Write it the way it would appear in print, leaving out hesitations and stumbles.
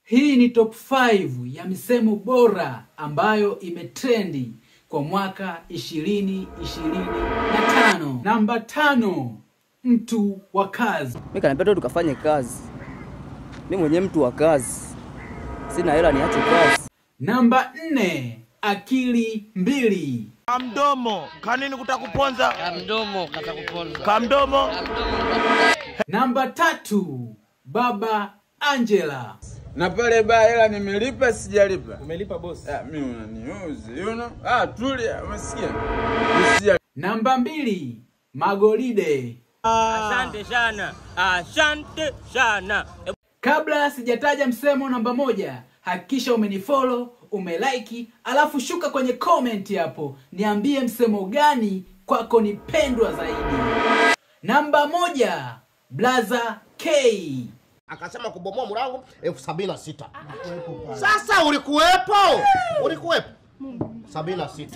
Hii ni top 5 ya misemo bora ambayo imetrendi kwa mwaka 2025. Namba 5, mtu wa kazi. Mimi kanapenda tukafanye kazi. Mimi mwenyewe mtu wa kazi. Sina hela niache kazi. Namba 4, akili mbili. Kamdomo, kanini kutakuponza? Kamdomo katakuponza. Kamdomo. Namba 3, baba Angela. Na pale ba hela nimelipa sijalipa. Umelipa boss? Mimi unaniuzi, you know? Tulia, umesikia? Namba 2, Magolide. Asante sana. Asante sana. Kabla sijataja msemo namba 1, hakikisha umenifollow, umelike, alafu shuka kwenye comment hapo. Niambie msemo gani kwako ni pendwa zaidi. Namba 1, Blaza K. Akasema kubomoa mlango 76. Sasa ulikuwepo? 76.